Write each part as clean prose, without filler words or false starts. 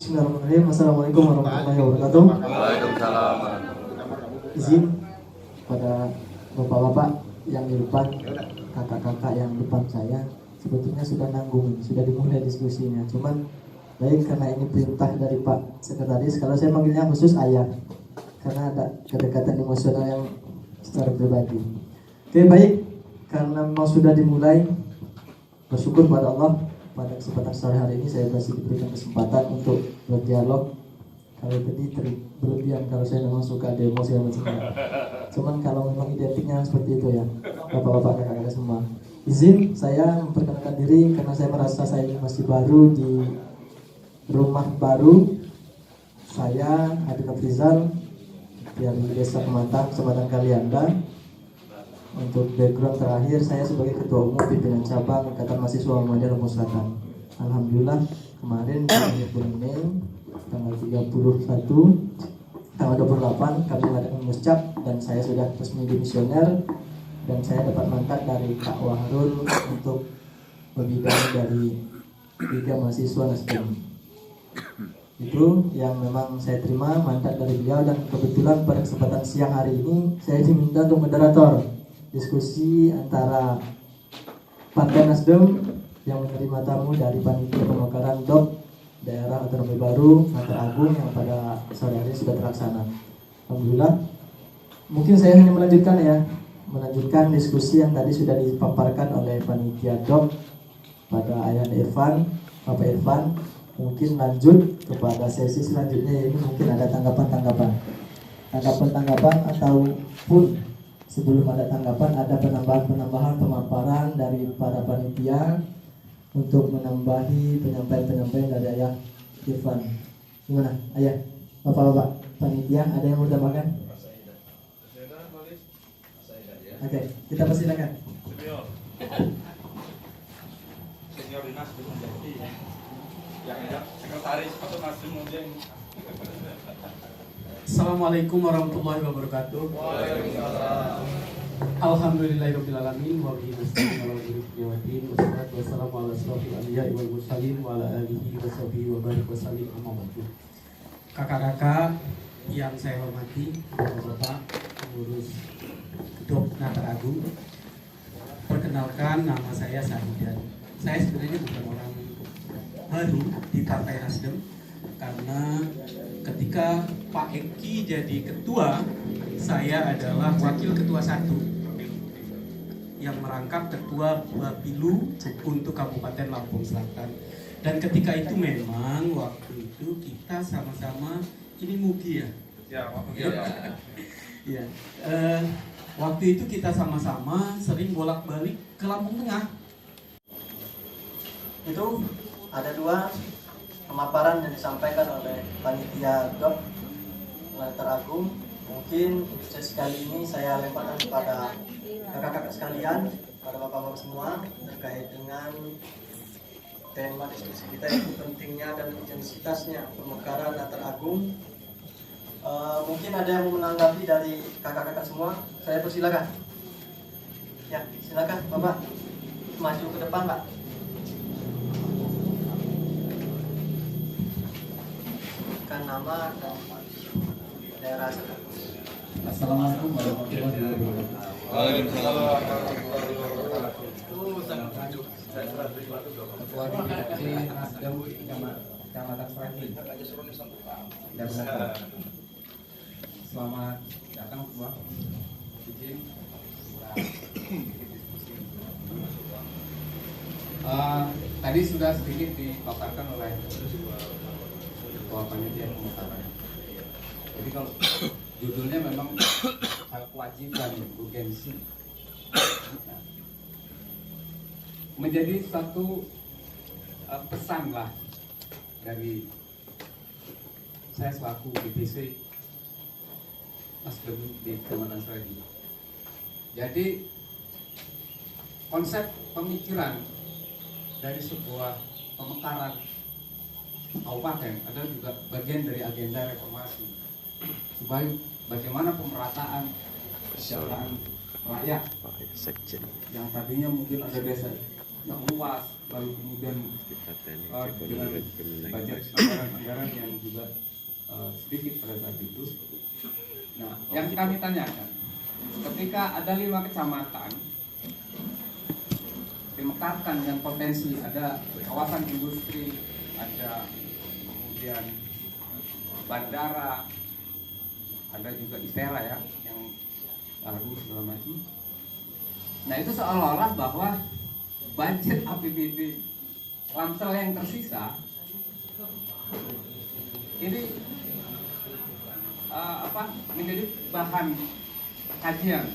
Bismillahirrahmanirrahim. Assalamualaikum warahmatullahi wabarakatuh. Waalaikumsalam. Izin pada bapak-bapak yang di depan, kakak-kakak yang depan saya, sebetulnya sudah nanggung, sudah dimulai diskusinya. Cuman baik karena ini perintah dari Pak Sekretaris, kalau saya manggilnya khusus ayah, karena ada kedekatan emosional yang secara pribadi. Oke, baik, karena memang sudah dimulai, bersyukur pada Allah pada kesempatan sore hari ini saya masih diberikan kesempatan untuk berdialog. Kalau tadi berlebihan, kalau saya memang suka demo segala macam. Cuman kalau memang identiknya seperti itu ya, bapak-bapak kakak-kakak semua. Izin saya memperkenalkan diri karena saya merasa saya ini masih baru di rumah baru. Saya Adil Rizal dari Desa Pematang, Kecamatan Kalianda. Untuk background terakhir, saya sebagai Ketua Umum Pimpinan Cabang Ikatan Mahasiswa Muhammadiyah Lombok Selatan. Alhamdulillah kemarin di bulan Mei tanggal 31, tanggal 28 kami mengadakan muscap dan saya sudah resmi dimisioner dan saya dapat mandat dari Kak Wahrul untuk pembidang dari Liga Mahasiswa Nasdem. Itu yang memang saya terima mandat dari beliau, dan kebetulan pada kesempatan siang hari ini saya diminta untuk moderator diskusi antara Partai Nasdem yang menerima tamu dari panitia pemekaran DOP daerah otonomi baru Mata Agung yang pada sore hari sudah terlaksana. Alhamdulillah. Mungkin saya hanya melanjutkan diskusi yang tadi sudah dipaparkan oleh panitia DOP pada Ayah Irfan, Bapak Irfan. Mungkin lanjut kepada sesi selanjutnya, ini mungkin ada tanggapan ataupun sebelum ada tanggapan ada penambahan pemaparan dari para panitia untuk menambahi penyampaian dari Ayah Irfan. Gimana Ayah, bapak-bapak panitia ada yang mau ditambahkan? Oke, kita persilakan. Senior dinas belum menjadi yang sekretaris atau nasdem mungkin. Assalamualaikum warahmatullahi wabarakatuh. Waalaikumsalam. Alhamdulillahirabbil alamin wa bihi nasta'in ala umuri waddin wassalatu wassalamu ala asyrofil anbiya'i wal mursalin wa ala alihi washabihi wa barik wasallim amma ba'du. Kakak-kakak yang saya hormati, bapak-bapak pengurus DOP Natar Agung. Perkenalkan, nama saya Sahidan. Saya sebenarnya bukan orang baru di Partai Nasdem, karena ketika Pak Eki jadi ketua, saya adalah wakil ketua 1 yang merangkap ketua Bapilu untuk Kabupaten Lampung Selatan. Dan ketika itu memang waktu itu kita sama-sama, ini Mugi ya? Ya, waktu Ya. Waktu itu kita sama-sama sering bolak-balik ke Lampung Tengah. Itu ada dua pemaparan yang disampaikan oleh panitia DOP Natar Agung. Mungkin untuk sesi kali ini saya lemparkan kepada kakak-kakak sekalian, pada bapak-bapak semua, terkait dengan tema diskusi kita, itu pentingnya dan intensitasnya pemekaran Natar Agung. Mungkin ada yang mau menanggapi dari kakak-kakak semua, saya persilakan. Ya, silakan Bapak maju ke depan, Pak. Sebutkan nama dan daerah asal. Assalamualaikum warahmatullahi wabarakatuh. Waalaikumsalam. Ketua DPC Nasdem Kecamatan Seragen. Selamat datang semua. Izin. Tadi sudah sedikit dipaparkan oleh ketua panitia pemekaran. Jadi kalau judulnya memang kewajiban, urgensi, menjadi satu pesan lah dari saya selaku DPC Nasdem di Kecamatan Seragen. Jadi konsep pemikiran dari sebuah pemekaran kabupaten adalah juga bagian dari agenda reformasi, supaya bagaimana pemerataan kesejahteraan rakyat yang tadinya mungkin ada desa yang luas lalu kemudian dengan budget anggaran yang juga sedikit pada saat itu. Nah, yang kami tanyakan, ketika ada 5 kecamatan dimekarkan dengan potensi, ada kawasan industri, ada kemudian bandara, ada juga ITERA ya yang baru segala macam. Nah, itu seolah-olah bahwa budget APBD Lamsel yang tersisa ini menjadi bahan kajian,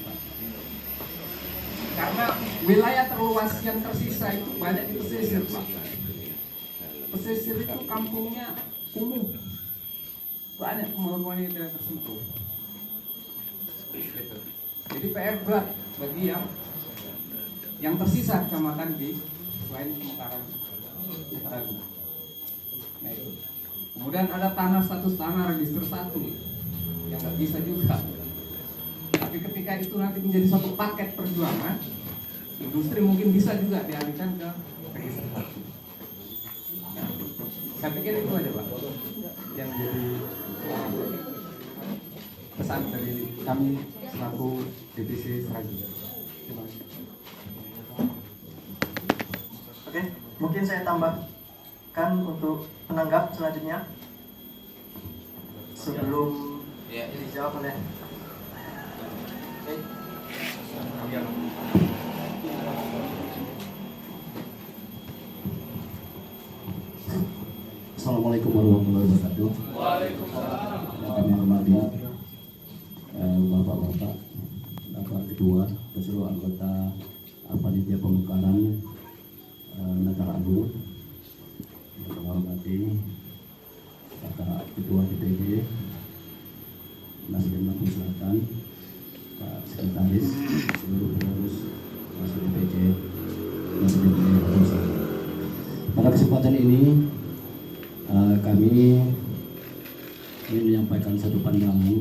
karena wilayah terluas yang tersisa itu banyak di pesisir, Pak. Pesisir itu kampungnya kumuh, banyak pembangunan yang tidak tersentuh. Jadi PR berat bagi yang tersisa kecamatan di selain Pemekaran. Nah, itu. Kemudian ada tanah, status tanah register 1 yang nggak bisa juga. Tapi ketika itu nanti menjadi satu paket perjuangan, industri mungkin bisa juga dialihkan ke register 1. Nah, saya pikir itu aja, Pak, yang menjadi pesan dari kami selaku DPC Seragi. Terima kasih. Oke, mungkin saya tambahkan untuk penanggap selanjutnya sebelum dijawab oleh Assalamualaikum warahmatullahi wabarakatuh. Waalaikumsalam. Yang kami hormati Bapak-bapak, Bapak Ketua dan seluruh anggota Panitia Pemekaran Negara Agung, yang kami hormati Bapak Ketua DPD Nasdem Lampung Selatan, Pak Sekretaris, seluruh pengurus Nasdem DPD Nasdem Lampung Selatan. Pada kesempatan ini kami ingin menyampaikan satu pandangan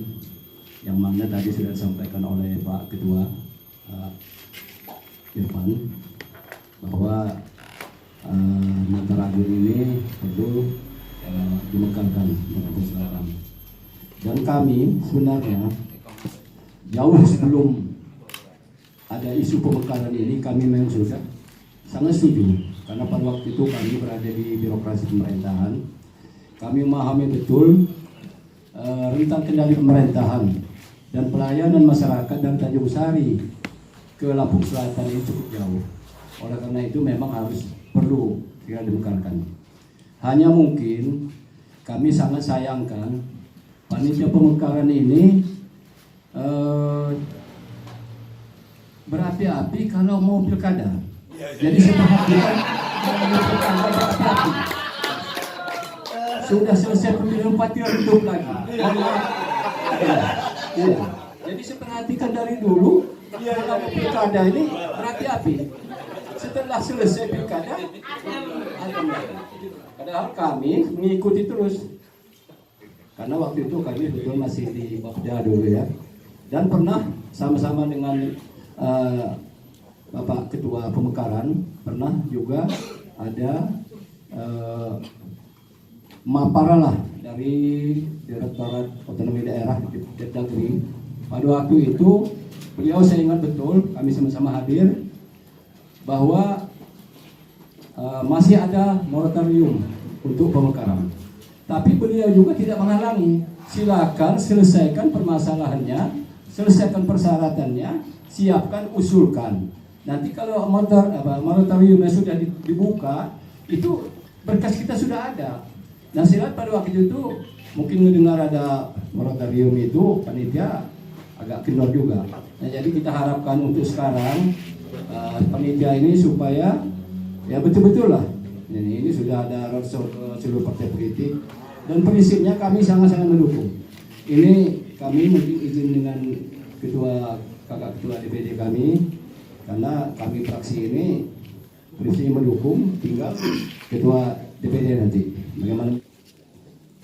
yang mana tadi sudah disampaikan oleh Pak Ketua Irfan, bahwa Negara Agung ini perlu dimekarkan di Lampung Selatan. Dan kami sebenarnya jauh sebelum ada isu pemekaran ini, kami memang sudah sangat setuju, karena pada waktu itu kami berada di birokrasi pemerintahan. Kami memahami betul rentang kendali pemerintahan dan pelayanan masyarakat dan Tanjung Sari ke Lampung Selatan ini cukup jauh. Oleh karena itu memang harus perlu segera dimekarkan. Hanya mungkin kami sangat sayangkan panitia pemekaran ini berapi-api kalau mau pilkada. Jadi seperhatikan mau pilkada berapi-api. Sudah selesai pemilihan patir hidup lagi. Ya. Jadi seperhatikan dari dulu kalau pilkada ini berapi-api. Setelah selesai pilkada, padahal kami mengikuti terus. Karena waktu itu kami betul masih di Babda dulu ya. Dan pernah sama-sama dengan Bapak Ketua Pemekaran, pernah juga ada Maparalah dari Direktorat Otonomi Daerah Dagri. Pada waktu itu beliau, saya ingat betul, kami sama-sama hadir, bahwa masih ada moratorium untuk pemekaran. Tapi beliau juga tidak menghalangi. Silakan selesaikan permasalahannya, selesaikan persyaratannya, siapkan, usulkan. Nanti kalau moratoriumnya sudah dibuka, itu berkas kita sudah ada. Nah, silat pada waktu itu mungkin mendengar ada moratorium itu, panitia agak kendor juga. Nah, jadi kita harapkan untuk sekarang panitia ini supaya ya betul-betul lah. Ini sudah ada seluruh partai politik dan prinsipnya kami sangat-sangat mendukung. Ini kami mungkin izin dengan kakak ketua DPD kami, karena kami fraksi ini prinsipnya mendukung, tinggal ketua DPD nanti bagaimana.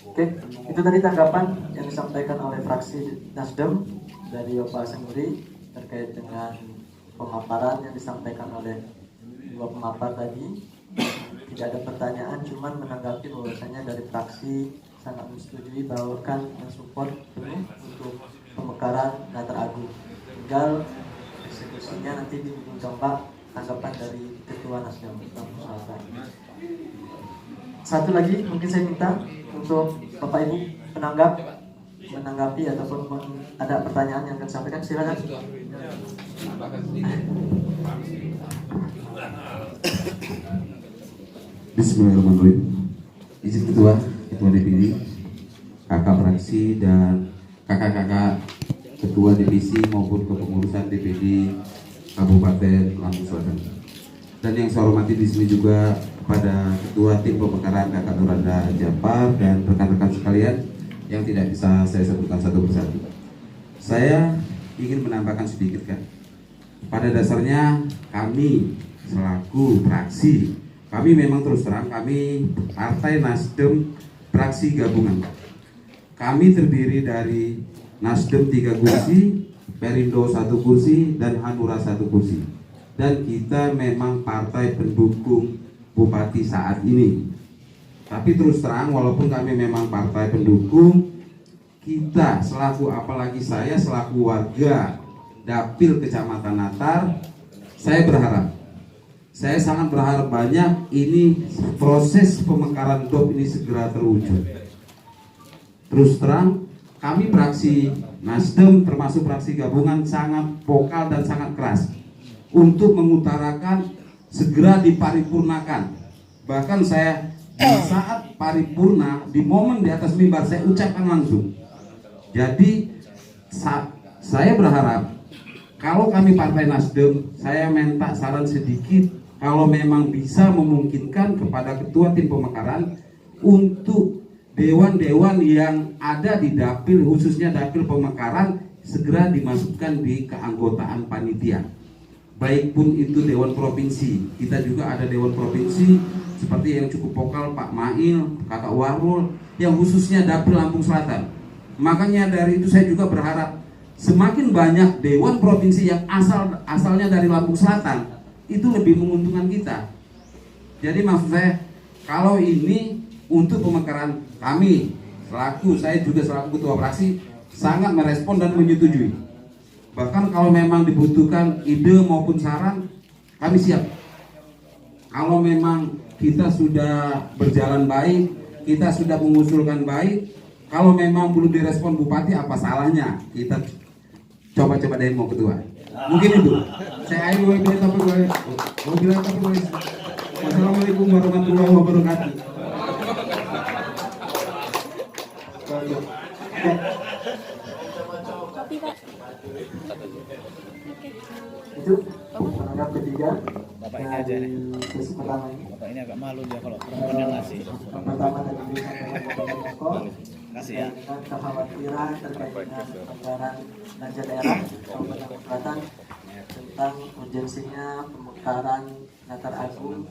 Oke, itu tadi tanggapan yang disampaikan oleh fraksi Nasdem dari Bapak Senguri terkait dengan pemaparan yang disampaikan oleh dua pemapar tadi. tidak ada pertanyaan, cuman menanggapi bahwasanya dari fraksi sangat menyetujui bahwa kan mensupport penuh untuk pemekaran Latar Agung. Tinggal eksekusinya nanti di ujung tombak tanggapan dari Ketua Nasdem Lampung Selatan. Satu lagi mungkin saya minta untuk Bapak Ibu menanggapi ataupun ada pertanyaan yang akan disampaikan, silakan. Bismillahirrahmanirrahim. Izin Ketua DPD, kakak fraksi dan kakak-kakak Ketua divisi maupun kepengurusan DPD Kabupaten Lampung Selatan. Dan yang saya hormati di sini juga kepada Ketua Tim Pemekaran Kakak Nuranda Japar dan rekan-rekan sekalian yang tidak bisa saya sebutkan satu persatu. Saya ingin menambahkan sedikit kan. Pada dasarnya kami selaku fraksi, kami memang terus terang kami Partai Nasdem fraksi gabungan. Kami terdiri dari Nasdem 3 kursi, Perindo 1 kursi, dan Hanura 1 kursi. Dan kita memang partai pendukung Bupati saat ini. Tapi terus terang walaupun kami memang partai pendukung, kita selaku, apalagi saya selaku warga Dapil Kecamatan Natar, saya sangat berharap banyak ini proses pemekaran DOP ini segera terwujud. Terus terang kami fraksi Nasdem termasuk fraksi gabungan sangat vokal dan sangat keras untuk mengutarakan segera diparipurnakan. Bahkan saya di saat paripurna, di momen di atas mimbar saya ucapkan langsung. Jadi saya berharap kalau kami Partai Nasdem, saya minta saran sedikit, kalau memang bisa memungkinkan kepada Ketua Tim Pemekaran untuk dewan-dewan yang ada di dapil, khususnya dapil pemekaran, segera dimasukkan di keanggotaan panitia. Baik pun itu dewan provinsi, kita juga ada dewan provinsi seperti yang cukup vokal Pak Mail, Kakak Warul, yang khususnya dapil Lampung Selatan. Makanya dari itu saya juga berharap semakin banyak dewan provinsi yang asalnya dari Lampung Selatan, itu lebih menguntungkan kita. Jadi maksud saya, kalau ini untuk pemekaran kami, saya juga selaku ketua fraksi sangat merespon dan menyetujui. Bahkan kalau memang dibutuhkan ide maupun saran, kami siap. Kalau memang kita sudah berjalan baik, kita sudah mengusulkan baik, kalau memang belum direspon Bupati, apa salahnya kita coba-coba demo ketua. Mungkin itu. Saya akhiri Wassalamualaikum warahmatullahi wabarakatuh. Itu menanggap ketiga Bapak ini aja nih. sesi pertama ini. Bapak ini agak malu dia kalau perempuan yang ngasih. Yang pertama tadi disampaikan Bapak Menko Kasih ya. dengan kekhawatiran terkait dengan pemekaran belanja daerah Kabupaten Selatan tentang urgensinya pemekaran Latar Agung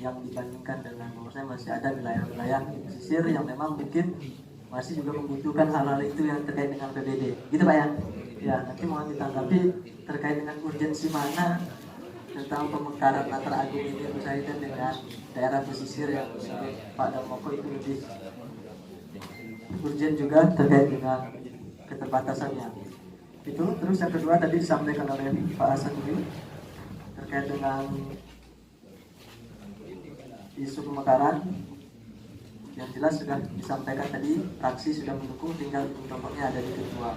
yang dibandingkan dengan saya masih ada wilayah-wilayah pesisir yang memang mungkin masih juga membutuhkan hal-hal itu yang terkait dengan PBD, gitu Pak ya? Ya, nanti mohon ditanggapi terkait dengan urgensi mana tentang pemekaran Latar Agung ini berkaitan dengan daerah pesisir yang Pak Damoko itu lebih urgen juga terkait dengan keterbatasannya. Itu terus yang kedua tadi disampaikan oleh Pak Hasan juga terkait dengan isu pemekaran. Yang jelas sudah disampaikan tadi, fraksi sudah mendukung, tinggal contohnya ada di ketua.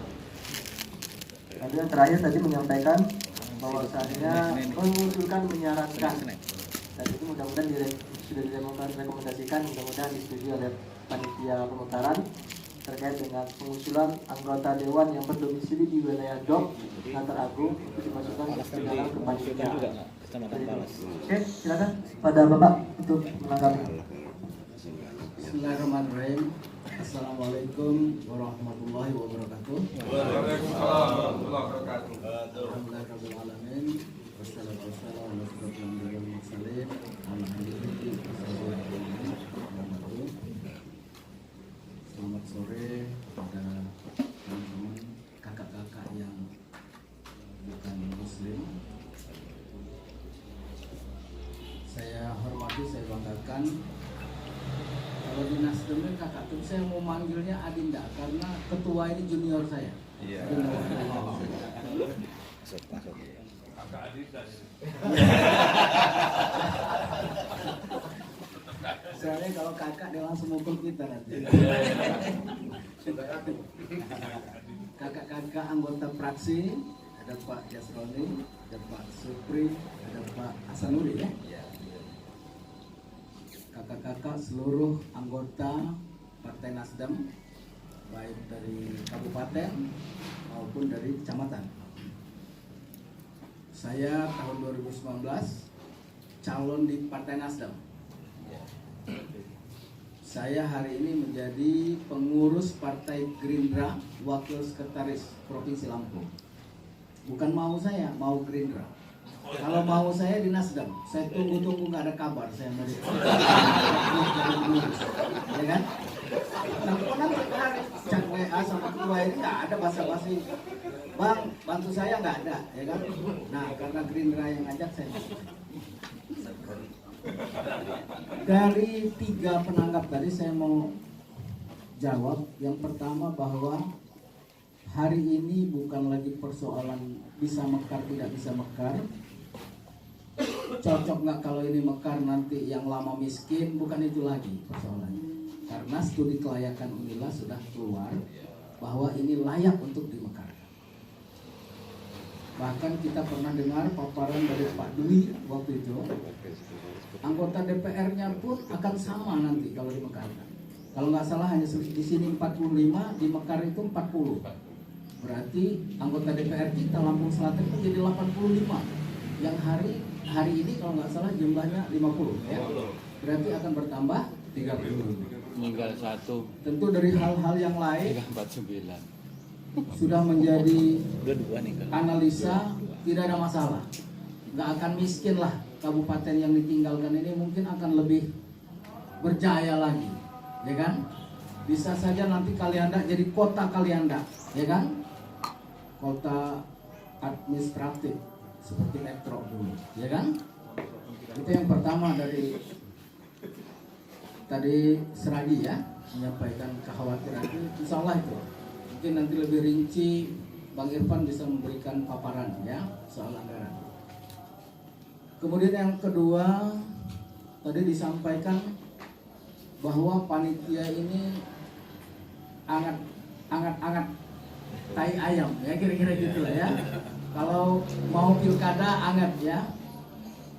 Lalu yang terakhir tadi menyampaikan bahwasannya mengusulkan, menyarankan, dan itu mudah-mudahan sudah direkomendasikan, mudah-mudahan disetujui oleh panitia pemekaran terkait dengan pengusulan anggota dewan yang berdomisili di wilayah DOP Latar Agung itu dimasukkan ke dalam kepanitiaan. Oke, silakan pada Bapak untuk menanggapi. Bismillahirrahmanirrahim. Assalamualaikum warahmatullahi wabarakatuh. Waalaikumsalam warahmatullahi wabarakatuh. Alhamdulillahirabbil alamin. Wassalatu wassalamu ala asyrofil anbiya'i wal mursalin. Selamat sore pada teman-teman kakak-kakak yang bukan muslim. Saya hormati, saya banggakan sampaikan, kalau di Nasdem ini kakak tuh saya mau manggilnya Adinda karena ketua ini junior saya. Iya. Masuk. Kakak Adinda. Soalnya kalau kakak dia langsung mukul kita nanti. Kakak-kakak anggota fraksi, ada Pak Jasroni, ada Pak Supri, ada Pak Hasanuri ya. Kakak-kakak seluruh anggota Partai Nasdem, baik dari kabupaten maupun dari kecamatan. Saya tahun 2019 calon di Partai Nasdem. Saya hari ini menjadi pengurus Partai Gerindra, wakil sekretaris Provinsi Lampung. Bukan mau saya, mau Gerindra. Kalau mau saya di Nasdem, saya tunggu-tunggu nggak ada kabar saya dari ya kan? Nah, nanti hari chat WA sama ketua ini nggak ada basa-basi. Bang, bantu saya nggak ada, ya kan? Nah, karena Gerindra yang ngajak saya. Dari 3 penanggap tadi saya mau jawab. Yang pertama bahwa hari ini bukan lagi persoalan bisa mekar tidak bisa mekar, cocok nggak kalau ini mekar nanti yang lama miskin, bukan itu lagi persoalannya. Karena studi kelayakan Unila sudah keluar bahwa ini layak untuk dimekarkan. Bahkan kita pernah dengar paparan dari Pak Dwi waktu itu, anggota DPR-nya pun akan sama nanti kalau dimekarkan. Kalau nggak salah hanya di sini 45, di Mekar itu 40. Berarti anggota DPR kita Lampung Selatan itu jadi 85. Yang hari ini kalau nggak salah jumlahnya 50 ya. Berarti akan bertambah 30. Meninggal 1. Tentu dari hal-hal yang lain 49. sudah menjadi Udah 2 nih kan. analisa, tidak ada masalah. Nggak akan miskin lah kabupaten yang ditinggalkan ini, mungkin akan lebih berjaya lagi, ya kan? Bisa saja nanti Kalianda jadi kota Kalianda, ya kan? Kota administratif seperti metro dulu, ya kan? Itu yang pertama dari tadi Seragi ya, menyampaikan kekhawatiran itu, insya Allah itu. Mungkin nanti lebih rinci Bang Irfan bisa memberikan paparan ya soal anggaran. Kemudian yang kedua, tadi disampaikan bahwa panitia ini angat tai ayam ya, kira-kira gitulah ya. Kalau mau pilkada anget ya,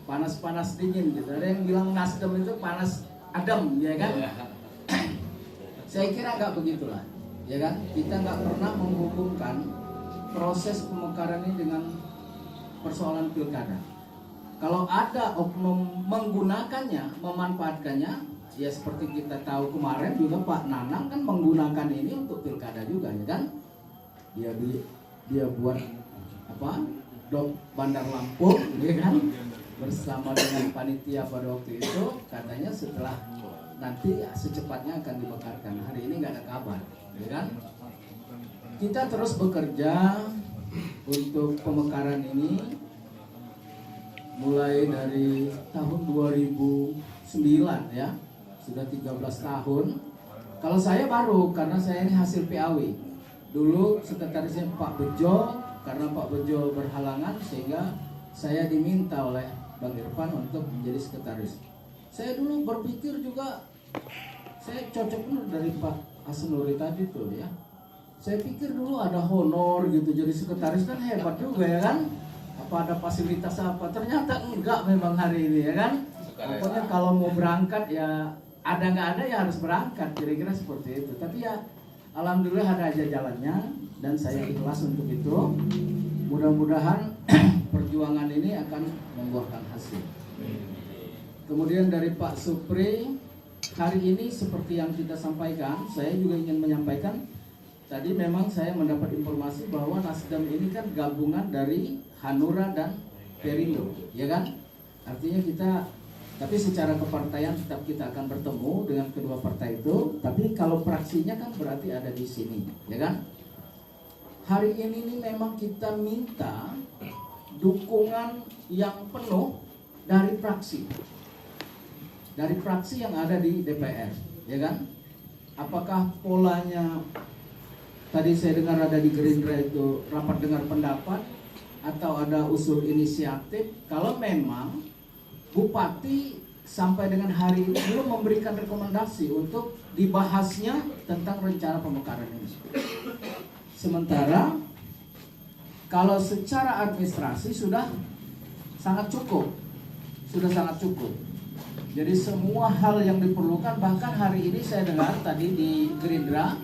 panas-panas dingin gitu. Ada yang bilang Nasdem itu panas adem ya kan. Saya kira nggak begitulah ya kan. Kita nggak pernah menghubungkan proses pemekaran ini dengan persoalan pilkada. Kalau ada oknum menggunakannya, memanfaatkannya, ya seperti kita tahu kemarin juga Pak Nanang kan menggunakan ini untuk pilkada juga ya kan. Dia buat apa? Dok Bandar Lampung ya kan, bersama dengan panitia pada waktu itu, katanya setelah nanti ya, secepatnya akan dimekarkan. Hari ini nggak ada kabar ya kan. Kita terus bekerja untuk pemekaran ini mulai dari tahun 2009 ya, sudah 13 tahun. Kalau saya baru, karena saya ini hasil PAW. Dulu sekretarisnya Pak Bejo, karena Pak Bejo berhalangan sehingga saya diminta oleh Bang Irfan untuk menjadi sekretaris. Saya dulu berpikir juga saya cocok dulu dari Pak Hasanuri tadi tuh ya. Saya pikir dulu ada honor gitu, jadi sekretaris kan hebat juga ya kan. Apa ada fasilitas apa? Ternyata enggak memang hari ini ya kan. Pokoknya kalau mau berangkat ya ada nggak ada ya harus berangkat, kira-kira seperti itu. Tapi ya alhamdulillah ada aja jalannya dan saya ikhlas untuk itu. Mudah-mudahan perjuangan ini akan membuahkan hasil. Kemudian dari Pak Supri, hari ini seperti yang kita sampaikan, saya juga ingin menyampaikan. Tadi memang saya mendapat informasi bahwa Nasdem ini kan gabungan dari Hanura dan Perindo, ya kan? Artinya kita, tapi secara kepartaian tetap kita akan bertemu dengan kedua partai itu. Tapi kalau fraksinya kan berarti ada di sini, ya kan? Hari ini nih memang kita minta dukungan yang penuh dari fraksi. dari fraksi yang ada di DPR, ya kan? Apakah polanya tadi saya dengar ada di Gerindra itu rapat dengar pendapat atau ada usul inisiatif? Kalau memang Bupati sampai dengan hari ini belum memberikan rekomendasi untuk dibahasnya tentang rencana pemekaran ini. Sementara kalau secara administrasi sudah sangat cukup. Jadi semua hal yang diperlukan, bahkan hari ini saya dengar tadi di Gerindra,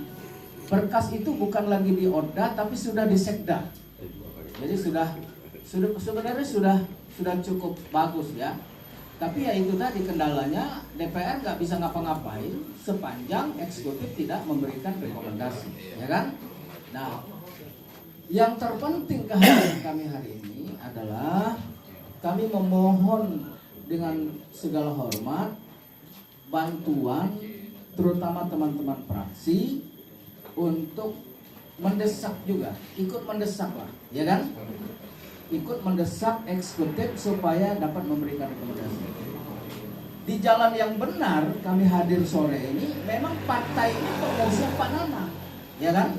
berkas itu bukan lagi di Orda tapi sudah di Sekda. Jadi sebenarnya sudah cukup bagus ya. Tapi ya itu tadi kendalanya, DPR nggak bisa ngapa-ngapain sepanjang eksekutif tidak memberikan rekomendasi, ya kan? Nah, yang terpenting kehadiran kami hari ini adalah kami memohon dengan segala hormat bantuan, terutama teman-teman fraksi untuk mendesak juga, ikut mendesak lah, ya kan? Ikut mendesak eksekutif supaya dapat memberikan rekomendasi. Di jalan yang benar kami hadir sore ini, memang partai ini pengusung Pak Nana, ya kan?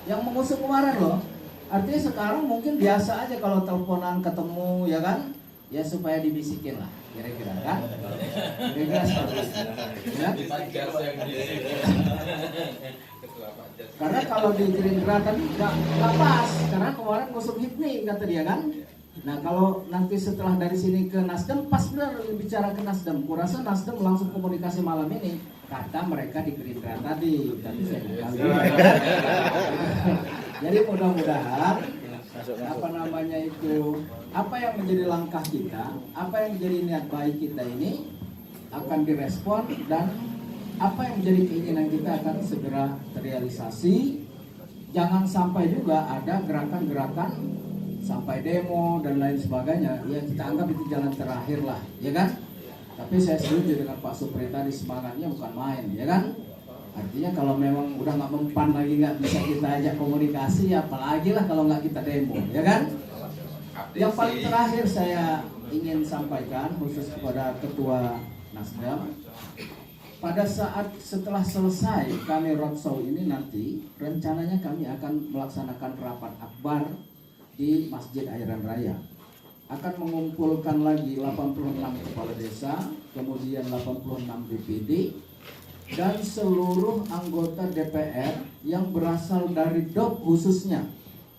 Yang mengusung kemarin loh. Artinya sekarang mungkin biasa aja kalau teleponan ketemu, ya kan? Ya supaya dibisikin lah, kira-kira kan? Kira-kira seperti itu. Ya? Karena kalau di Gerindra tadi nggak pas, karena kemarin ngusung HIPMI kata dia kan. Nah kalau nanti setelah dari sini ke Nasdem, pas benar bicara ke Nasdem. Kurasa Nasdem langsung komunikasi malam ini, kata mereka di Gerindra tadi. Tapi saya nggak tahu. Jadi mudah-mudahan apa yang menjadi langkah kita, apa yang menjadi niat baik kita ini akan direspon, dan apa yang menjadi keinginan kita akan segera terrealisasi. Jangan sampai juga ada gerakan-gerakan sampai demo dan lain sebagainya. Ya kita anggap itu jalan terakhir lah, ya kan? Tapi saya setuju dengan Pak Supri tadi, semangatnya bukan main, ya kan? Artinya kalau memang udah nggak mempan lagi, nggak bisa kita ajak komunikasi, apalagi lah kalau nggak kita demo, ya kan? Yang paling terakhir saya ingin sampaikan khusus kepada Ketua Nasdem, pada saat setelah selesai kami roadshow ini nanti, rencananya kami akan melaksanakan rapat akbar di Masjid Airan Raya. Akan mengumpulkan lagi 86 kepala desa, kemudian 86 DPD, dan seluruh anggota DPR yang berasal dari DOP khususnya.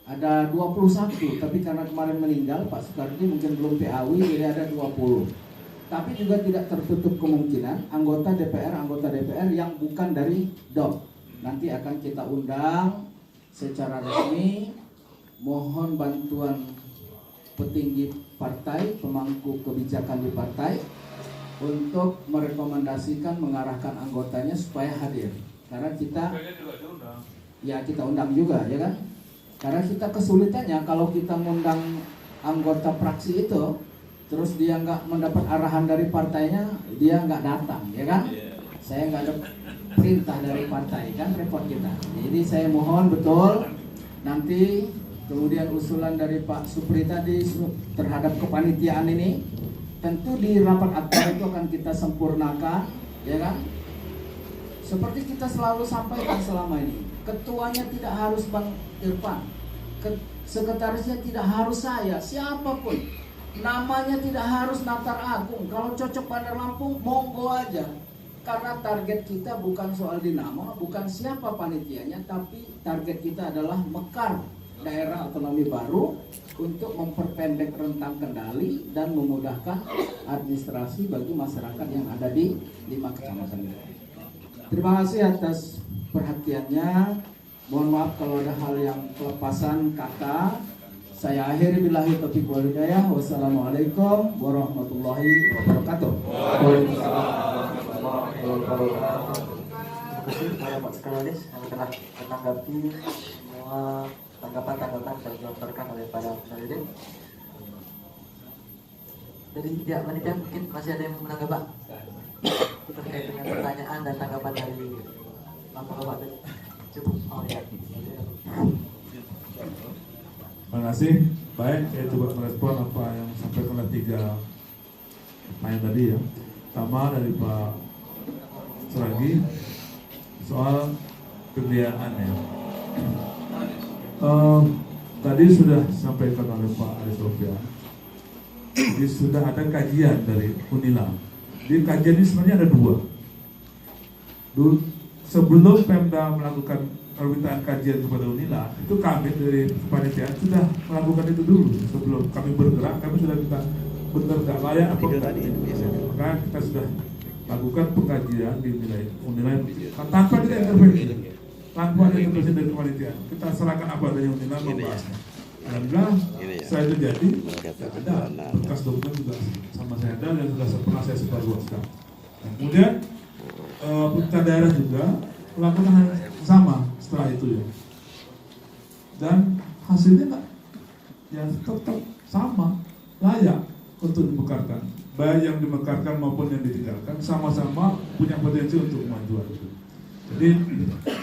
Ada 21, tapi karena kemarin meninggal Pak Soekardi mungkin belum PAW, jadi ada 20. Tapi juga tidak tertutup kemungkinan anggota DPR yang bukan dari DOP. Nanti akan kita undang secara resmi, mohon bantuan petinggi partai, pemangku kebijakan di partai untuk merekomendasikan, mengarahkan anggotanya supaya hadir. Karena kita undang juga, ya kan? Karena kita kesulitannya kalau kita mengundang anggota fraksi itu, terus dia nggak mendapat arahan dari partainya, dia nggak datang, ya kan? Saya nggak ada perintah dari partai, kan repot kita. Jadi saya mohon betul nanti, kemudian usulan dari Pak Supri tadi terhadap kepanitiaan ini, tentu di rapat akbar itu akan kita sempurnakan, ya kan? Seperti kita selalu sampaikan selama ini, ketuanya tidak harus Bang Irfan, sekretarisnya tidak harus saya, siapapun. Namanya tidak harus Natar Agung, kalau cocok Bandar Lampung monggo aja. Karena target kita bukan soal dinamo, bukan siapa panitianya, tapi target kita adalah mekar daerah otonomi baru untuk memperpendek rentang kendali dan memudahkan administrasi bagi masyarakat yang ada di 5 kecamatan ini. Terima kasih atas perhatiannya. Mohon maaf kalau ada hal yang kelepasan kata. Saya akhiri billahi taufiq wal hidayah. Wassalamualaikum warahmatullahi wabarakatuh. Waalaikumsalam warahmatullahi wabarakatuh. Terima kasih kepada Pak Sekretaris yang telah menanggapi semua tanggapan-tanggapan yang dilontarkan oleh para peneliti. Dari 3 menit mungkin masih ada yang menanggapi Pak terkait dengan pertanyaan dan tanggapan dari Bapak tadi. Cukup. Oh ya. Terima kasih. Baik, saya coba merespon apa yang disampaikan oleh 3 pertanyaan tadi ya. Pertama dari Pak Suragi soal pembiayaan ya. Tadi sudah sampaikan oleh Pak Ari Sofyan. Jadi sudah ada kajian dari Unila. Di kajian ini sebenarnya ada dua. Dulu, sebelum Pemda melakukan permintaan kajian kepada Unila, itu kami dari panitia sudah melakukan itu dulu. Sebelum kami bergerak, kami sudah minta benar nggak layak apa enggak. Maka kita sudah lakukan pengkajian di Unila tanpa kita intervensi, tanpa ada intervensi dari panitia. Kita serahkan apa adanya Unila membahasnya. Alhamdulillah setelah itu jadi ada berkas dokumen juga sama saya ada dan sudah pernah saya sebarluaskan. Kemudian pemerintah daerah juga melakukan hal sama setelah itu ya. Dan hasilnya nggak ya tetap sama, layak untuk dimekarkan. Baik yang dimekarkan maupun yang ditinggalkan sama-sama punya potensi untuk kemajuan. Jadi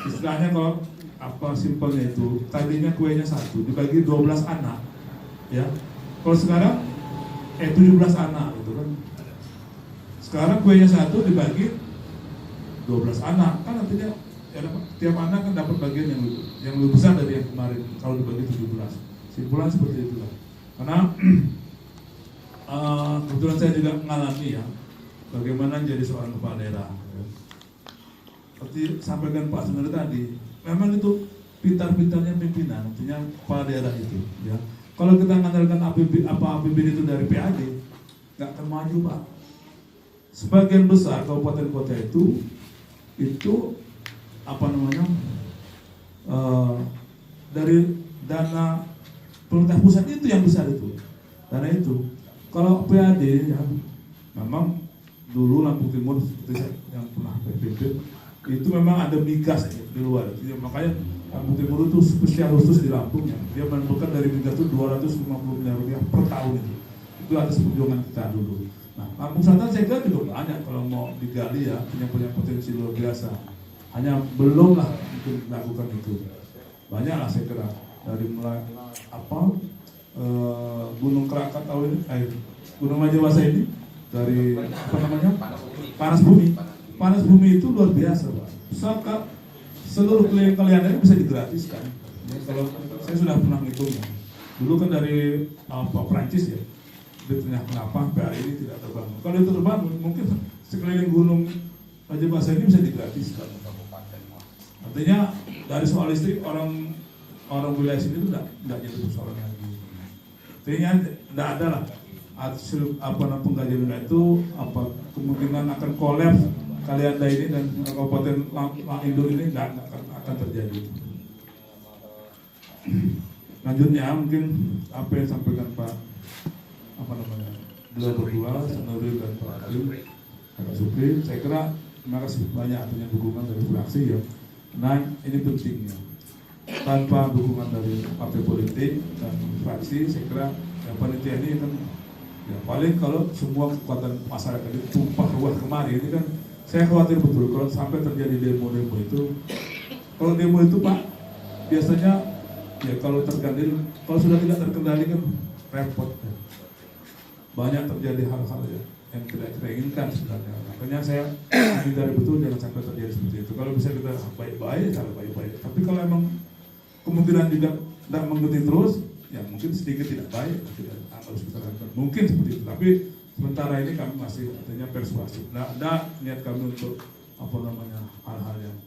istilahnya kalau apa simpelnya itu, tadinya kuenya 1 dibagi 12 anak ya. Kalau sekarang 17 anak gitu kan. Sekarang kuenya 1 dibagi 12 anak kan artinya ya, tiap anak kan dapat bagian yang lebih besar dari yang kemarin kalau dibagi 17. Simpulan seperti itulah. Karena kebetulan saya juga mengalami ya bagaimana jadi seorang kepala daerah. Seperti sampaikan Pak Sunardi tadi, memang itu pintar-pintarnya pimpinan, artinya kepala daerah itu. Ya, kalau kita mengandalkan APBD itu dari PAD, nggak akan maju Pak. Sebagian besar kabupaten kota itu apa namanya dari dana pemerintah pusat itu yang besar itu, dana itu. Kalau PAD ya, memang dulu Lampung Timur seperti yang pernah PPP itu memang ada migas di luar. Jadi, makanya Lampung Timur itu spesial khusus di Lampung ya. Dia menentukan dari migas itu 250 miliar rupiah per tahun itu. Itu atas perjuangan kita dulu. Nah, Lampung Selatan saya kira juga banyak kalau mau digali ya, punya potensi luar biasa. Hanya belum lah untuk melakukan itu. Banyak lah saya kira dari mulai Gunung Krakatau ini, Gunung Majawasa ini dari apa namanya panas bumi itu luar biasa Pak. Seluruh kalian ini bisa digratiskan. Ya, kalau saya sudah pernah ngitungnya. Dulu kan dari Prancis ya, dia tanya kenapa PA ini tidak terbangun. Kalau itu terbangun, mungkin sekeliling Gunung Majawasa ini bisa digratiskan. Artinya dari soal listrik orang wilayah sini itu tidak jadi persoalan lagi. Artinya tidak ada lah pengkajian wilayah itu kemungkinan akan kolaps Kalianda ini dan Kabupaten Indo ini tidak akan terjadi. Lanjutnya mungkin apa yang disampaikan Pak beliau berdua, Senuril dan Pak Supri, saya kira terima kasih banyak artinya dukungan dari fraksi ya. Nah ini pentingnya. Tanpa dukungan dari partai politik dan fraksi, saya kira panitia ini kan ya paling kalau semua kekuatan masyarakat itu tumpah ruah kemari ini kan saya khawatir betul kalau sampai terjadi demo-demo itu. Kalau demo itu Pak biasanya ya kalau sudah tidak terkendali kan repot ya. Banyak terjadi hal-hal ya yang tidak kita inginkan sebenarnya. Makanya saya hindari betul jangan sampai terjadi seperti itu. Kalau bisa kita baik-baik, cara baik-baik. Tapi kalau emang kemungkinan juga tidak mengikuti terus, ya mungkin sedikit tidak baik, tidak harus kita lakukan. Mungkin seperti itu. Tapi sementara ini kami masih artinya persuasif. Nah, niat kami untuk hal-hal yang.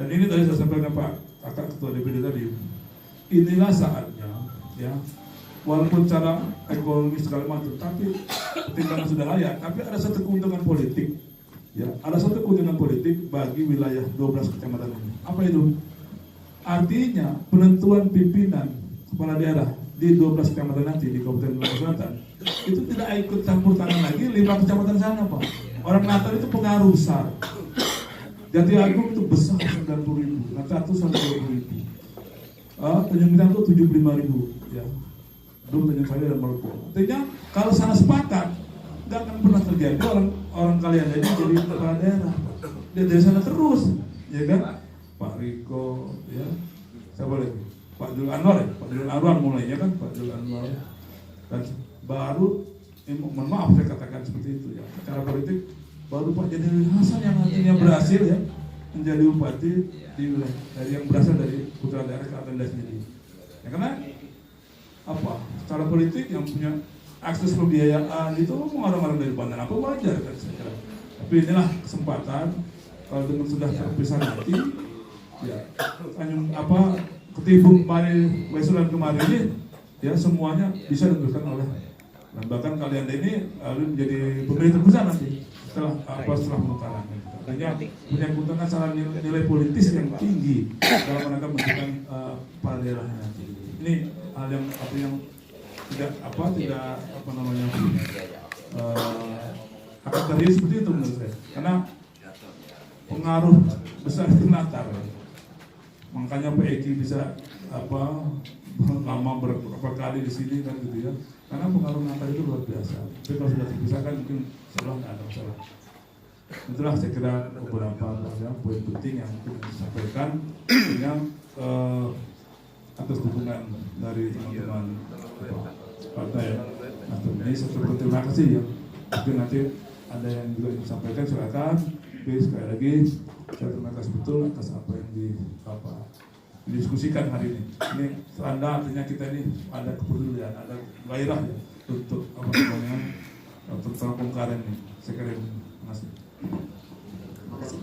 Dan ini tadi saya sampaikan Pak Kakak Ketua DPD tadi. Inilah saatnya, ya. Walaupun cara ekonomi segala macam, tapi ketika sudah layak, tapi ada satu keuntungan politik, ya, ada satu keuntungan politik bagi wilayah 12 kecamatan ini. Apa itu? Artinya penentuan pimpinan kepala daerah di 12 kecamatan nanti di Kabupaten Lampung Selatan itu tidak ikut campur tangan lagi 5 kecamatan sana Pak. Orang Natal itu pengaruh besar. Jati Agung itu besar 90.000, Natal itu 120.000. Tanjung Pinang itu 75.000, ya. Belum Tanjung Sari dan Maluku. Artinya kalau sana sepakat, nggak akan pernah terjadi orang kalian jadi kepala daerah. Dia dari sana terus, ya kan? Pak Riko, ya, siapa lagi? Pak Jul Anwar, ya? Pak Jul Anwar mulainya kan Pak Jul Anwar. Dan baru, mohon maaf saya katakan seperti itu ya. Secara politik baru Pak Jadil Hasan yang nantinya berhasil ya menjadi bupati di wilayah dari yang berasal dari putra daerah Klaten sendiri. Ya, karena apa? Secara politik yang punya akses pembiayaan itu orang-orang dari Banten apa wajar kan saya kira. Tapi inilah kesempatan kalau dengan sudah terpisah nanti ya hanya apa ketimbun kemarin Wesulan kemarin ini ya semuanya bisa ditentukan oleh dan bahkan kalian ini lalu menjadi pemilih terbesar nanti setelah pemekaran. Artinya punya keuntungan secara nilai politis yang tinggi dalam rangka menentukan kepala daerahnya nanti. Ini hal yang tidak akan terjadi seperti itu menurut saya. Karena pengaruh besar itu natar. Makanya Pak Eki bisa lama beberapa kali di sini kan gitu ya. Karena pengaruh natar itu luar biasa. Tapi kalau sudah terpisahkan mungkin seolah nggak ada masalah. Itulah saya kira beberapa poin penting yang mungkin disampaikan yang atas dukungan dari teman-teman partai. Nah, ini saya terima kasih ya. Mungkin nanti ada yang juga disampaikan silakan. Tapi sekali lagi saya terima kasih betul atas apa yang didiskusikan hari ini. Ini tanda artinya kita ini ada kepedulian, ada gairah ya untuk untuk pemekaran ini. Saya kira terima kasih. Terima kasih.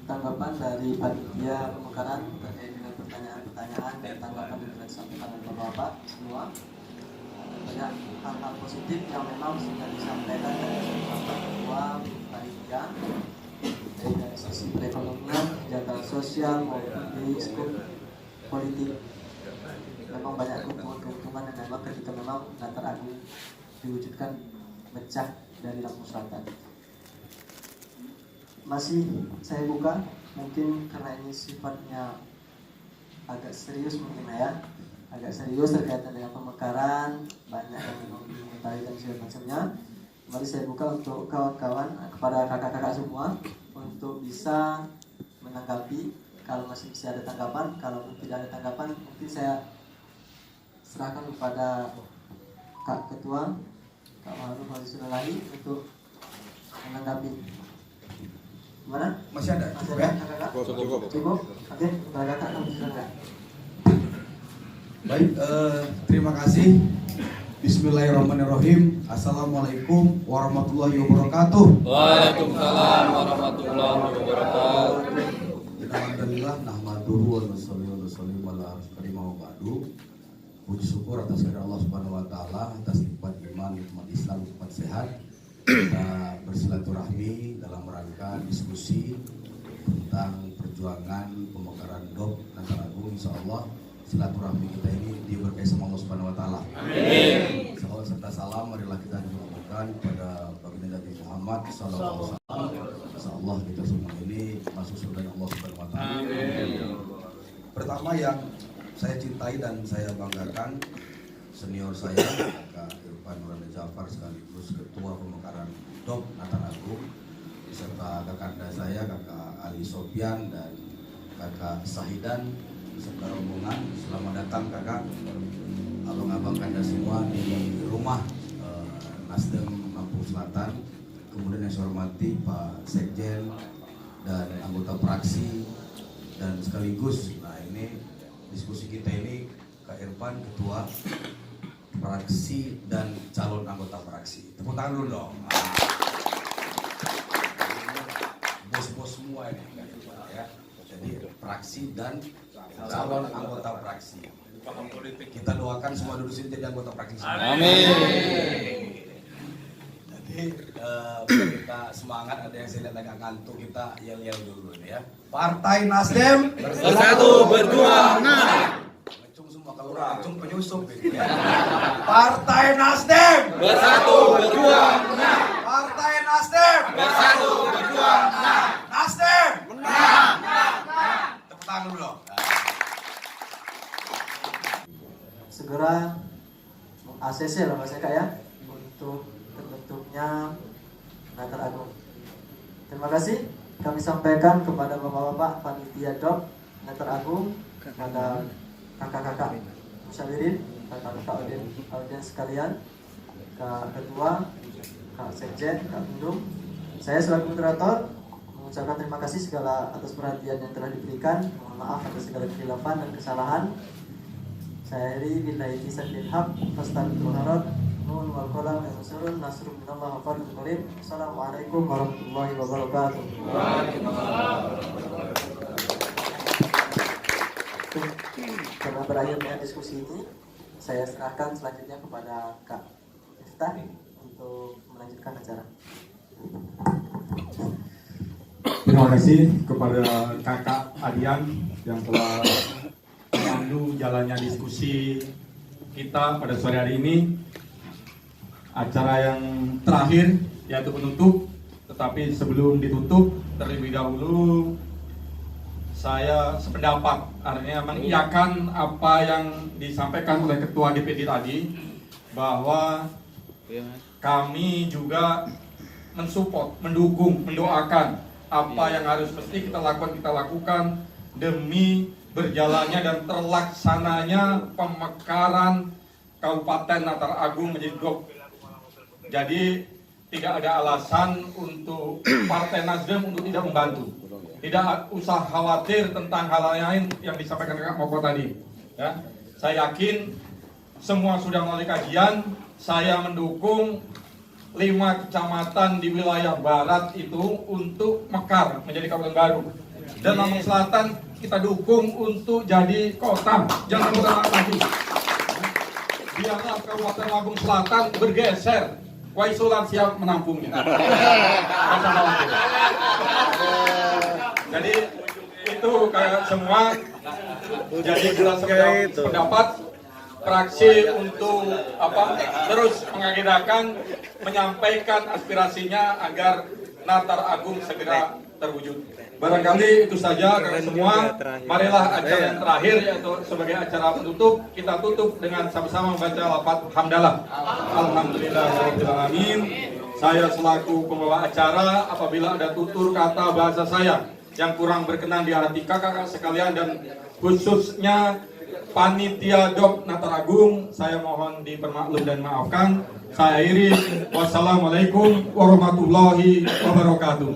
Tanggapan dari panitia pemekaran terkait dengan pertanyaan-pertanyaan dan tanggapan yang sudah disampaikan oleh Bapak semua. Banyak hal-hal positif yang memang sudah disampaikan dari ketua panitia dari sisi perekonomian, kesejahteraan sosial maupun dari skop politik. Memang banyak keuntungan yang memang ketika memang Natar Agung diwujudkan pecah dari Lampung Selatan. Masih saya buka, mungkin karena ini sifatnya agak serius mungkin ya, agak serius terkait dengan pemekaran, banyak yang mengetahui dan segala macamnya. Mari saya buka untuk kawan-kawan, kepada kakak-kakak semua untuk bisa menanggapi. Kalau masih bisa ada tanggapan, kalau tidak ada tanggapan mungkin saya serahkan kepada Kak Ketua Kak Ma'ruf Wazirulahi untuk menanggapi. Gimana? Masih ada? Masih ada kakak-kakak? Cukup? Oke, kakak-kakak kamu silakan. Baik, terima kasih. Bismillahirrahmanirrahim. Assalamualaikum warahmatullahi wabarakatuh. Waalaikumsalam warahmatullahi wabarakatuh. Alhamdulillah nahmaduhu wa nusalli ala kalimah wa ba'du. Puji syukur atas kehadirat Allah Subhanahu wa taala, atas nikmat iman, nikmat Islam, nikmat sehat. Kita bersilaturahmi dalam rangka diskusi tentang perjuangan pemekaran DOP Natar Agung. Insyaallah silaturahmi kita ini diberkahi sama Allah Subhanahu wa taala. Amin. Salawat serta salam marilah kita haturkan kepada baginda Nabi Muhammad sallallahu alaihi wasallam. Insyaallah kita semua ini masuk surga Allah Subhanahu wa taala. Amin. Pertama yang saya cintai dan saya banggakan senior saya Kak Irfan Nurani Jafar sekaligus ketua pemekaran DOP Natar Agung beserta kakanda saya Kakak Ali Sofian dan Kakak Sahidan beserta rombongan. Selamat datang kakak, abang-abang kanda semua di rumah Nasdem Lampung Selatan. Kemudian yang saya hormati Pak Sekjen dan anggota praksi dan sekaligus ini diskusi kita ini Kak Irfan ketua praksi dan calon anggota praksi. Tepuk tangan dulu dong. Bos-bos semua ini ya. Jadi praksi dan calon anggota praksi. Kita doakan semua duduk sini jadi anggota praksi. Amin. Jadi kita semangat, ada yang saya lihat agak ngantuk, kita yel-yel dulu ya. Partai Nasdem Bersatu berjuang. ngecung semua, kalau ngecung penyusup gitu ya. Partai Nasdem Bersatu berjuang. Partai Nasdem Bersatu berjuang. Nasdem menang. Tepuk tangan dulu dong. Segera ACC lah Mas Eka ya untuk terbentuknya Natar Agung. Terima kasih kami sampaikan kepada bapak-bapak panitia DOP Natar Agung, kepada kakak-kakak musyawirin, kakak-kakak audiens sekalian, Kak Ketua, Kak Sekjen, Kak Bendung. Saya selaku moderator mengucapkan terima kasih segala atas perhatian yang telah diberikan. Mohon maaf atas segala kehilafan dan kesalahan. Saya akhiri billahi taufiq wal haq, fastaghfirul harad, nun wal qalam yansurun nasrun minallah wa fadlun qarim. Assalamualaikum warahmatullahi wabarakatuh. Karena berakhirnya diskusi ini, saya serahkan selanjutnya kepada Kak Miftah untuk melanjutkan acara. Terima kasih kepada Kakak Adian yang telah memandu jalannya diskusi kita pada sore hari ini. Acara yang terakhir yaitu penutup, tetapi sebelum ditutup terlebih dahulu saya sependapat, artinya mengiyakan apa yang disampaikan oleh Ketua DPD tadi, bahwa kami juga mensupport, mendukung, mendoakan apa yang harus mesti kita lakukan demi berjalannya dan terlaksananya pemekaran Kabupaten Natar Agung menjadi GOP. Jadi tidak ada alasan untuk Partai Nasdem untuk tidak membantu. Tidak usah khawatir tentang hal lain yang disampaikan Kak Moko tadi. Ya, saya yakin semua sudah melalui kajian. Saya mendukung 5 kecamatan di wilayah barat itu untuk mekar menjadi kabupaten baru. Dan Lampung Selatan kita dukung untuk jadi kota, jangan kota lagi. Biarlah Kabupaten Lampung Selatan bergeser. Waisulan siap menampungnya. Jadi itu kayak semua. Jadi kita sependapat. Fraksi untuk terus mengagendakan menyampaikan aspirasinya agar Natar Agung segera terwujud. Barangkali itu saja dari semua. Marilah acara yang terakhir yaitu sebagai acara penutup, kita tutup dengan sama-sama membaca lafaz hamdalah. Alhamdulillahirabbil alamin. Saya selaku pembawa acara, apabila ada tutur kata bahasa saya yang kurang berkenan di hati kakak-kakak sekalian dan khususnya Panitia DOP Natar Agung, saya mohon dipermaklum dan maafkan. Saya akhiri. Wassalamualaikum warahmatullahi wabarakatuh.